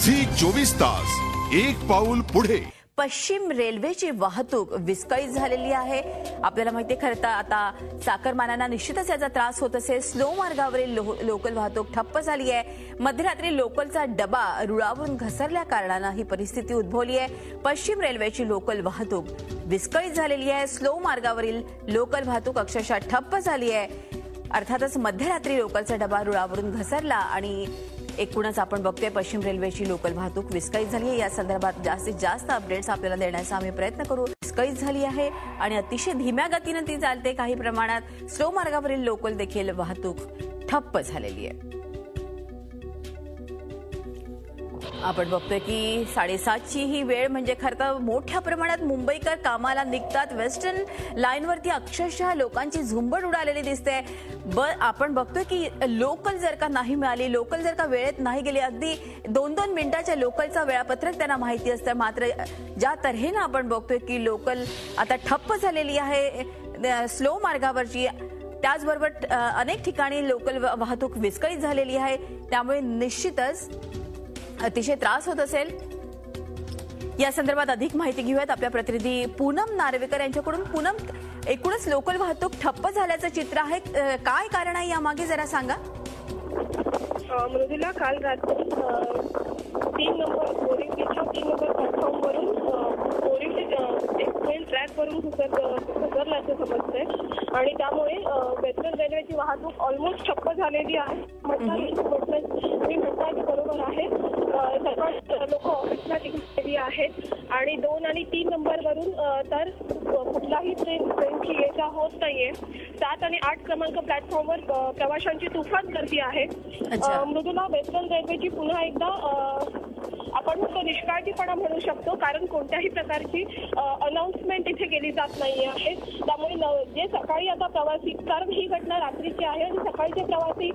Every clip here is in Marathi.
झी 24 तास एक पाऊल पुढे। पश्चिम रेल्वेची वाहतूक विस्कळीत झालेली आहे। आपल्याला माहिती आहे खरं तर आता चाकरमान्यांना निश्चितच याचा त्रास होत असेल। स्लो मार्गावरील लोकल वाहतूक ठप्प झाली आहे। मध्यरात्री लोकलचा डबा रुळावरून घसरल्या कारणाने ही परिस्थिती उद्भवली आहे। पश्चिम रेल्वेची लोकल वाहतूक विस्कळीत झालेली आहे। स्लो मार्गावरील लोकल वाहतूक अक्षरशः ठप्प झाली आहे। अर्थातच मध्यरात्री लोकलचा डबा रुळावरून घसरला आणि एकूणच आपण बघतोय पश्चिम रेल्वेची लोकल वाहतूक विस्कळीत झाली आहे। या संदर्भात जास्तीत जास्त अपडेट्स आपल्याला देण्याचा आम्ही प्रयत्न करू। विस्कळीत झाली आहे आणि अतिशय धीम्या गतीने ती चालते। काही प्रमाणात स्लो मार्गावरील लोकल देखील वाहतूक ठप्प झालेली आहे। आपण बघतोय की 7:30ची ही वेळ म्हणजे खरं तर मोठ्या प्रमाणात मुंबईकर कामाला निघतात। वेस्टर्न लाईनवरती अक्षरशः लोकांची झुंबड उडालेली दिसते। आपण बघतोय की लोकल जर का नाही मिळाली, लोकल जर का वेळेत नाही गेली, अगदी 2-2 मिनिटाच्या लोकलचा वेळापत्रक त्यांना माहिती असतं, मात्र ज्या तऱ्हेनं आपण बघतोय की लोकल आता ठप्प झालेली आहे स्लो मार्गावरची। त्याचबरोबर अनेक ठिकाणी लोकल वाहतूक विस्कळीत झालेली आहे। त्यामुळे निश्चितच अतिशय त्रास होत असेल। या संदर्भात अधिक माहिती घेऊयात आपल्या प्रतिनिधी पूनम नार्वेकर यांच्याकडून। पूनम, एकूणच लोकल वाहतूक ठप्प झाल्याचं चित्र आहे, काय कारण आहे यामागे जरा सांगा। मृदुला, काल रात्री 3 नंबर बोरिवलीच्या 3 नंबर प्लॅटफॉर्मवरून बोरिवली एक ट्रॅकवरून घसरल्याचं समजतंय आणि त्यामुळे वेस्टर्न रेल्वेची वाहतूक ऑलमोस्ट ठप्प झालेली आहे। मी म्हणताय की बरोबर आहे। सर्व लोक ऑफिसला निघालेली आहेत आणि 2 आणि 3 नंबरवरून तर कुठलाही ट्रेनची ये-जा होत नाहीये। 7 आणि 8 क्रमांक प्लॅटफॉर्मवर प्रवाशांची तुफान गर्दी आहे। मृदुला, वेस्टर्न रेल्वेची पुन्हा एकदा आपण म्हणतो निष्काळजीपणा म्हणू शकतो, कारण कोणत्याही प्रकारची अनाउन्समेंट इथे केली जात नाही आहे। त्यामुळे जे सकाळी आता प्रवासी, कारण ही घटना रात्रीची आहे आणि सकाळी जे प्रवासी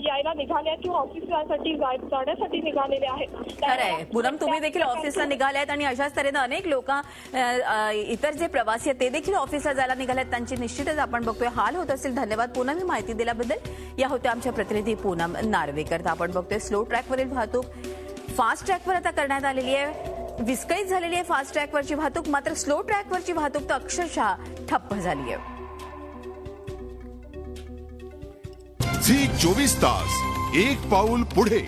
यायला निघाले किंवा ऑफिससाठी जाण्यासाठी निघालेले आहेत। खरंय पूनम, तुम्ही देखील ऑफिसला निघाल्यात आणि अशाच तऱ्हेनं अनेक लोक इतर जे प्रवासी आहेत ते देखील ऑफिसला जायला निघालेत, त्यांची निश्चितच आपण बघतोय हाल होत असेल। धन्यवाद पूनम ही माहिती दिल्याबद्दल। या होत्या आमच्या प्रतिनिधी पूनम नार्वेकर। तर आपण बघतोय स्लो ट्रॅकवरील वाहतूक फास्ट ट्रॅकवर आता करण्यात आलेली आहे। विस्कळीत झालेली आहे फास्ट ट्रॅकवरची वाहतूक, मात्र स्लो ट्रॅकवरची वाहतूक तर अक्षरशः ठप्प झाली आहे। झी 24 तास एक पाऊल पुढे।